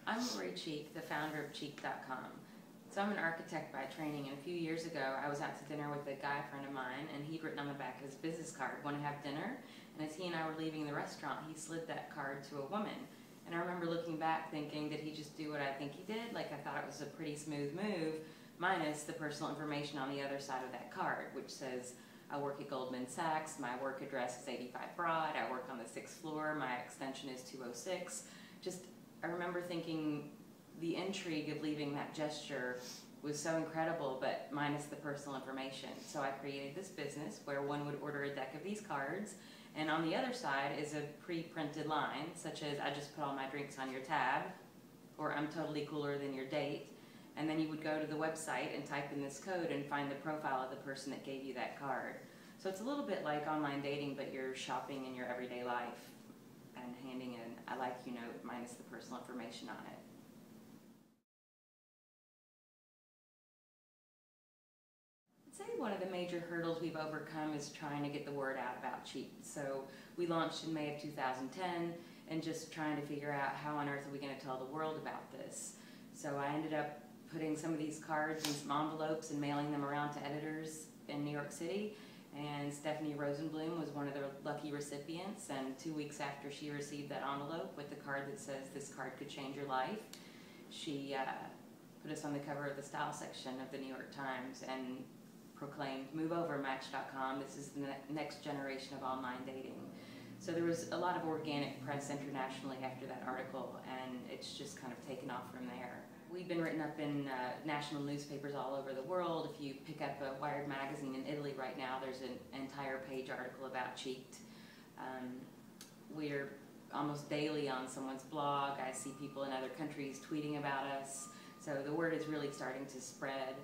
I'm Lori Cheek, the founder of Cheek.com. So I'm an architect by training, and a few years ago I was out to dinner with a guy friend of mine, and he'd written on the back of his business card, "Want to have dinner?" And as he and I were leaving the restaurant, he slid that card to a woman. And I remember looking back thinking, did he just do what I think he did? Like, I thought it was a pretty smooth move, minus the personal information on the other side of that card, which says, I work at Goldman Sachs, my work address is 85 Broad, I work on the 6th floor, my extension is 206. I remember thinking the intrigue of leaving that gesture was so incredible, but minus the personal information. So I created this business where one would order a deck of these cards, and on the other side is a pre-printed line, such as, "I just put all my drinks on your tab," or "I'm totally cooler than your date." And then you would go to the website and type in this code and find the profile of the person that gave you that card. So it's a little bit like online dating, but you're shopping in your everyday life and handing an "I like you" note minus the personal information on it. I'd say one of the major hurdles we've overcome is trying to get the word out about Cheek. So we launched in May of 2010 and just trying to figure out how on earth are we going to tell the world about this. So I ended up putting some of these cards in some envelopes and mailing them around to editors in New York City. And Stephanie Rosenblum was one of the lucky recipients, and 2 weeks after she received that envelope with the card that says, "This card could change your life," she put us on the cover of the style section of the New York Times and proclaimed, "Move over, Match.com, this is the next generation of online dating." So there was a lot of organic press internationally after that article, and it's just kind of taken off from there. We've been written up in national newspapers all over the world. If you pick up a Wired magazine in Italy right now, there's an entire page article about Cheeked. We're almost daily on someone's blog. I see people in other countries tweeting about us. So the word is really starting to spread.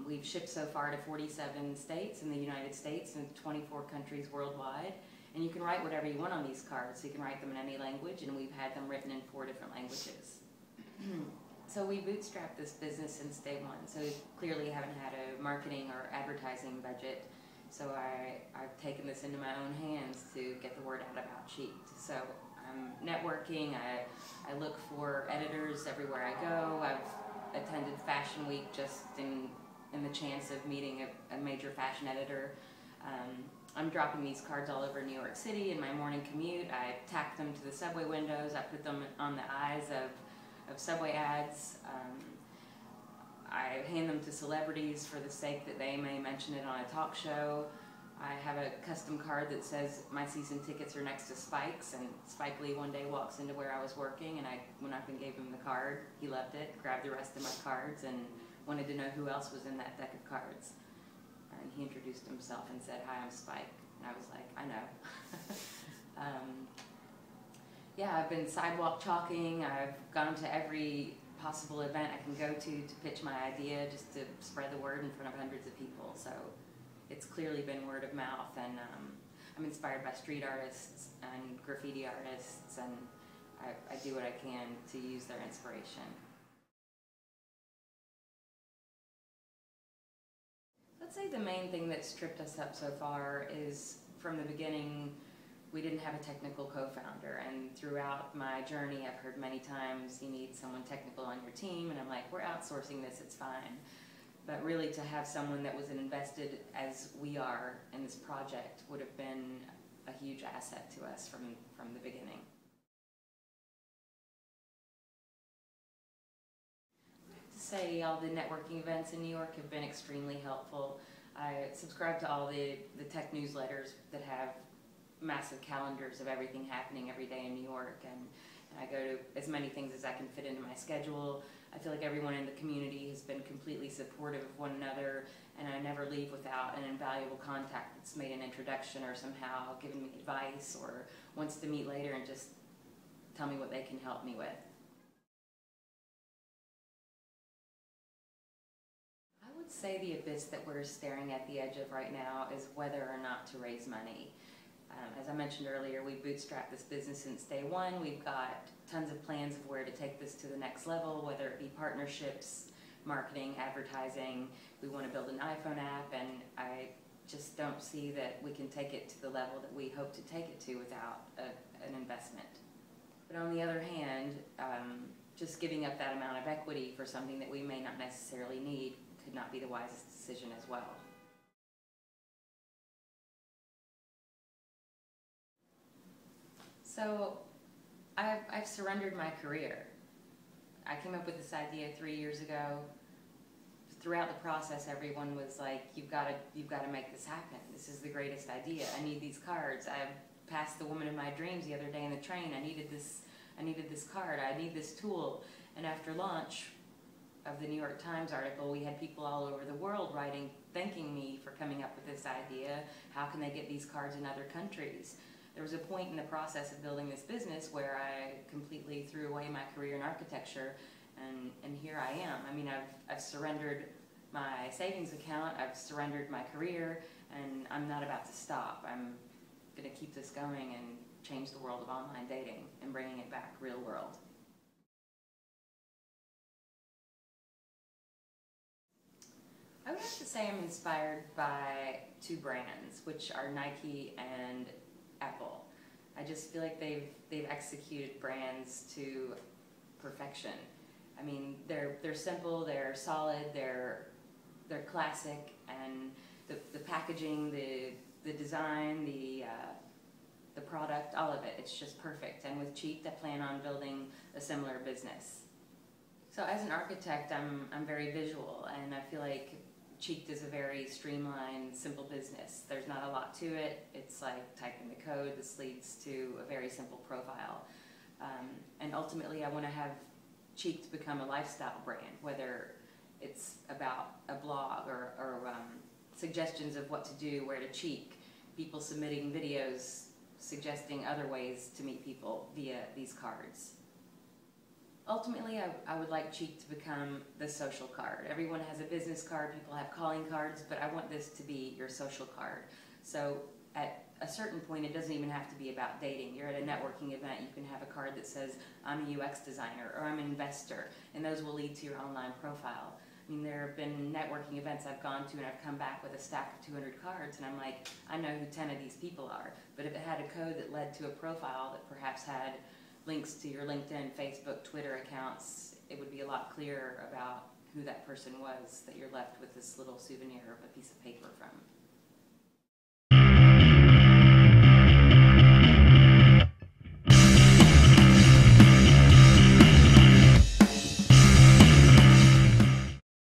We've shipped so far to 47 states in the United States and 24 countries worldwide. And you can write whatever you want on these cards, so you can write them in any language, and we've had them written in 4 different languages. So we bootstrapped this business since day one, so we clearly haven't had a marketing or advertising budget. So I've taken this into my own hands to get the word out about Cheeked. So I'm networking, I look for editors everywhere I go. I've attended Fashion Week just in the chance of meeting a major fashion editor. I'm dropping these cards all over New York City in my morning commute. I tack them to the subway windows. I put them on the eyes of subway ads. I hand them to celebrities for the sake that they may mention it on a talk show. I have a custom card that says my season tickets are next to Spike's, and Spike Lee one day walks into where I was working, and I went up and gave him the card. He loved it, grabbed the rest of my cards, and wanted to know who else was in that deck of cards. And he introduced himself and said, "Hi, I'm Spike." And I was like, "I know." Yeah, I've been sidewalk chalking. I've gone to every possible event I can go to pitch my idea, just to spread the word in front of hundreds of people. So it's clearly been word of mouth, and I'm inspired by street artists and graffiti artists, and I do what I can to use their inspiration. I'd say the main thing that's tripped us up so far is, from the beginning, we didn't have a technical co-founder, and throughout my journey I've heard many times you need someone technical on your team, and I'm like, we're outsourcing this, it's fine. But really, to have someone that was invested as we are in this project would have been a huge asset to us from the beginning. To say all the networking events in New York have been extremely helpful. I subscribe to all the tech newsletters that have massive calendars of everything happening every day in New York, and I go to as many things as I can fit into my schedule. I feel like everyone in the community has been completely supportive of one another, and I never leave without an invaluable contact that's made an introduction or somehow given me advice or wants to meet later and just tell me what they can help me with. I would say the abyss that we're staring at the edge of right now is whether or not to raise money. As I mentioned earlier, we bootstrapped this business since day one. We've got tons of plans of where to take this to the next level, whether it be partnerships, marketing, advertising. We want to build an iPhone app, and I just don't see that we can take it to the level that we hope to take it to without an investment. But on the other hand, just giving up that amount of equity for something that we may not necessarily need could not be the wisest decision as well. So I've surrendered my career. I came up with this idea 3 years ago. Throughout the process, everyone was like, you've got to make this happen. This is the greatest idea. I need these cards. I passed the woman of my dreams the other day in the train. I needed this card. I need this tool. And after launch of the New York Times article, we had people all over the world writing, thanking me for coming up with this idea. How can they get these cards in other countries? There was a point in the process of building this business where I completely threw away my career in architecture, and here I am. I mean, I've surrendered my savings account, I've surrendered my career, and I'm not about to stop. I'm going to keep this going and change the world of online dating and bringing it back real world. I would have to say I'm inspired by two brands, which are Nike and Apple. I just feel like they've executed brands to perfection. I mean, they're simple, they're solid, they're classic, and the packaging, the design, the product, all of it, it's just perfect. And with Cheeked, I plan on building a similar business. So as an architect, I'm very visual, and I feel like Cheeked is a very streamlined, simple business. There's not a lot to it. It's like type in the code. This leads to a very simple profile. And ultimately, I want to have Cheeked become a lifestyle brand, whether it's about a blog or suggestions of what to do, where to cheek, people submitting videos suggesting other ways to meet people via these cards. Ultimately, I would like Cheeked to become the social card. Everyone has a business card, people have calling cards, but I want this to be your social card. So at a certain point, it doesn't even have to be about dating. You're at a networking event, you can have a card that says, I'm a UX designer, or I'm an investor, and those will lead to your online profile. I mean, there have been networking events I've gone to and I've come back with a stack of 200 cards, and I'm like, I know who 10 of these people are. But if it had a code that led to a profile that perhaps had links to your LinkedIn, Facebook, Twitter accounts, it would be a lot clearer about who that person was, that you're left with this little souvenir of a piece of paper from.